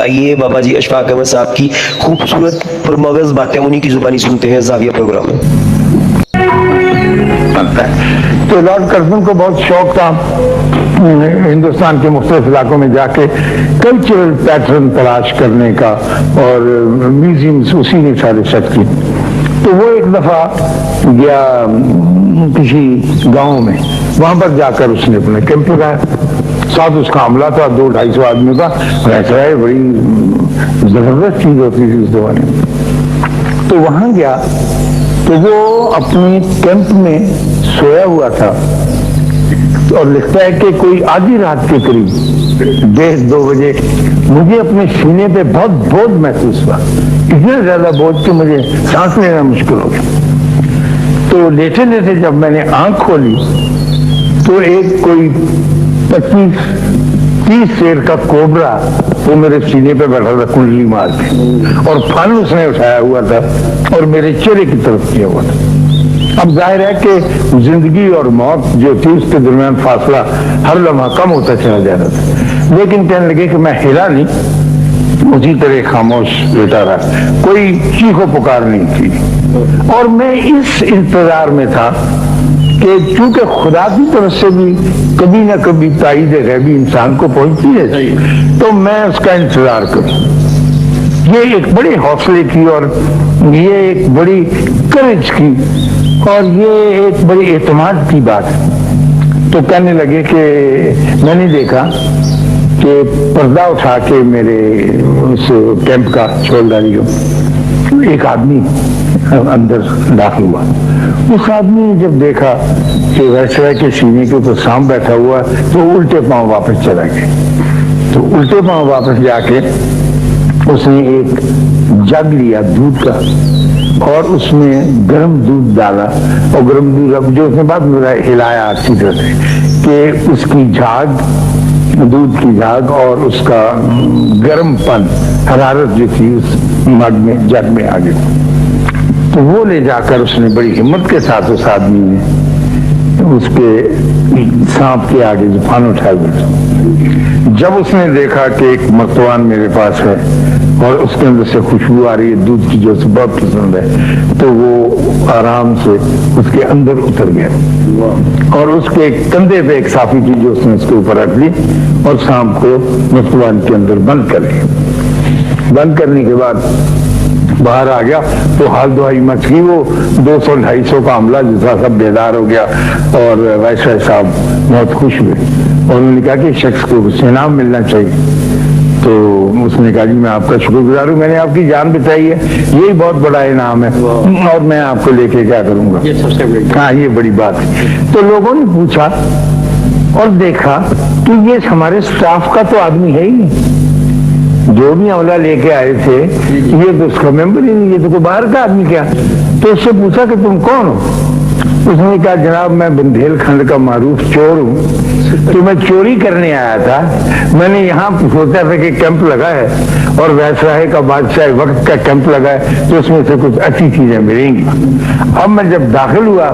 آئیے بابا جی اشفاق احمد صاحب کی خوبصورت پرمغز باتیں انہی کی زبانی سنتے ہیں زاویہ پروگرام میں. تو لارڈ کرزن کو بہت شوق تھا ہندوستان کے مختلف علاقوں میں جا کے کلچرل پیٹرن تلاش کرنے کا، اور میوزیمز اسی نے سارے سیٹ کی. تو وہ ایک دفعہ گیا کسی گاؤں میں، وہاں پر جا کر اس نے اپنا کیمپ لگایا. ساتھ اس کا عملہ تھا 200-250 آدمیوں کا. ایسا ہے بڑی زبردست چیز ہوتی تھی اس زمانے میں. تو وہاں گیا تو وہ اپنے کیمپ میں سویا ہوا تھا، اور لکھتا ہے کہ کوئی آدھی رات کے قریب 1:30-2 بجے مجھے اپنے سینے پہ بہت بوجھ محسوس ہوا، اتنا زیادہ بوجھ کہ مجھے سانس لینا مشکل ہو گیا. تو لیٹے لیٹے جب میں نے آنکھ کھولی تو ایک کوئی 25-30 سیر کا کوبرا وہ میرے سینے پہ بیٹھا تھا کنڈلی مار کے، اور پھن اس نے اٹھایا ہوا تھا اور میرے چہرے کی طرف کیا ہوا تھا. اب ظاہر ہے کہ زندگی اور موت جو تھی اس کے درمیان فاصلہ ہر لمحہ کم ہوتا چلا جا رہا تھا، لیکن کہنے لگے کہ میں ہلا نہیں، اسی طرح خاموش لیٹا رہا، کوئی چیخ و پکار نہیں تھی. اور میں اس انتظار میں تھا کہ چونکہ خدا کی طرف سے بھی کبھی نہ کبھی تائید غیبی انسان کو پہنچتی ہے، تو میں اس کا انتظار کروں. یہ ایک بڑے حوصلے کی اور یہ ایک بڑی کرج کی اور یہ ایک بڑی اعتماد کی بات ہے. تو کہنے لگے کہ میں نے دیکھا کہ پردہ اٹھا کے میرے اس کیمپ کا چھولداری ہو ایک آدمی اندر داخل ہوا. اس آدمی نے جب دیکھا کہ ویسرائے کے سینے کے اوپر سانپ بیٹھا ہوا تو الٹے پاؤں واپس چلا گیا. تو الٹے پاؤں واپس جا کے اس نے ایک جگ لیا دودھ کا اور اس میں گرم دودھ ڈالا، اور گرم دودھ جو اس نے بعد میں ہلایا اچھی طرح سے کہ اس کی جھاگ، دودھ کی جھاگ اور اس کا گرم پن، حرارت جو تھی اس مگ میں جگ میں آ گئی. تو وہ لے جا کر اس نے بڑی ہمت کے ساتھ اس آدمی نے اس کے سانپ کے آگے زبان اٹھایا ہوا. جب اس نے دیکھا کہ ایک مرتبان میرے پاس ہے اور اس کے اندر سے خوشبو آ رہی ہے دودھ کی جو اسے بہت پسند ہے، تو وہ آرام سے اس کے اندر اتر گیا اور اس کے کندھے پہ ایک صافی تھی جو اس نے اس کے اوپر رکھ لی اور سانپ کو مرتبان کے اندر بند کر لیا. بند کرنے کے بعد باہر آ گیا تو حال دہائی مچ گئی. وہ 200-250 کا عملہ جو تھا سب بیدار ہو گیا اور وائسرائے صاحب بہت خوش ہوئے اور انہوں نے کہا کہ شخص کو انعام ملنا چاہیے. تو اس نے کہا جی میں آپ کا شکر گزار ہوں، میں نے آپ کی جان بچائی ہے، یہی بہت بڑا انعام ہے اور میں آپ کو لے کے کیا کروں گا. ہاں یہ بڑی بات ہے. تو لوگوں نے پوچھا اور دیکھا کہ یہ ہمارے سٹاف کا تو آدمی ہے ہی نہیں، جو بھی عملہ لے کے آئے تھے یہ تو اس کا ممبر ہی نہیں، یہ تو کوئی باہر کا آدمی کیا. تو اس سے پوچھا کہ تم کون ہو؟ اس نے کہا جناب میں بندھیل کھنڈ کا معروف چور ہوں، تو میں چوری کرنے آیا تھا. میں نے یہاں سوچا تھا کہ کیمپ لگا ہے اور ویسرائے کا بادشاہ وقت کا کیمپ لگا ہے تو اس میں سے کچھ اچھی چیزیں ملیں گی. اب میں جب داخل ہوا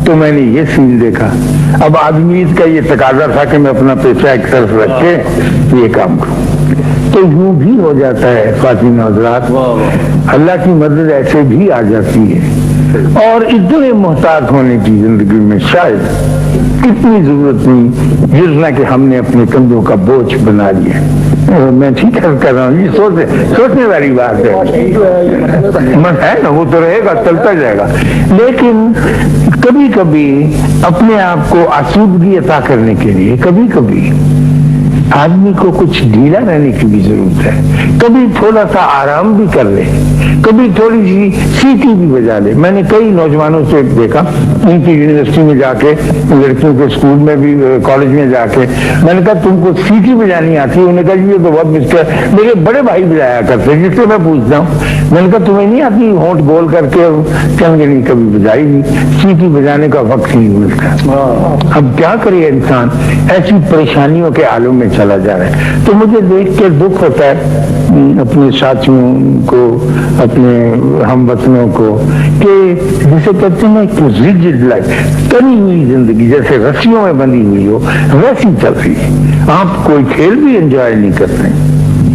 تو میں نے یہ سین دیکھا. اب آدمی کا یہ تقاضا تھا کہ میں اپنا پیشہ ایک طرف رکھ کے یہ کام کروں. تو یوں بھی ہو جاتا ہے خواتین حضرات، اللہ کی مدد ایسے بھی آ جاتی ہے اور اتنے محتاط ہونے کی زندگی میں شاید اتنی ضرورت نہیں جتنا کہ ہم نے اپنے کندھوں کا بوجھ بنا لیا. میں ٹھیک کر رہا ہوں، یہ سوچنے والی بات ہے نا، وہ تو رہے گا چلتا جائے گا. لیکن کبھی کبھی اپنے آپ کو آسودگی عطا کرنے کے لیے کبھی کبھی آدمی کو کچھ ڈھیلا رہنے کی بھی ضرورت ہے. کبھی تھوڑا سا آرام بھی کر لے، کبھی تھوڑی سی سیٹی بھی بجا لے. میں نے کئی نوجوانوں سے دیکھا ان کی یونیورسٹی میں جا کے، لڑکیوں کے اسکول میں بھی، کالج میں جا کے میں نے کہا تم کو سیٹی بجانی آتی ہے؟ انہوں نے کہا جی یہ تو بہت مشکل ہے، میرے بڑے بھائی بجایا کرتے جس سے میں پوچھتا ہوں. میں نے کہا تمہیں نہیں آتی ہونٹ گول کر کے؟ کہیں گے نہیں کبھی بجائی نہیں، سیٹی بجانے کا وقت نہیں ملتا. اب کیا کرے انسان، ایسی پریشانیوں کے عالم میں چلا جا رہا ہے. تو مجھے دیکھ کے دکھ ہوتا ہے اپنے ساتھیوں کو، اپنے ہم وطنوں کو، کہ جسے کہتے ہیں کہ ریجڈ لائف، تنی ہوئی زندگی جیسے رسیوں میں بندھی ہوئی ہو ویسی چل رہی ہے. آپ کوئی کھیل بھی انجوائے نہیں کرتے.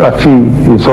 80-100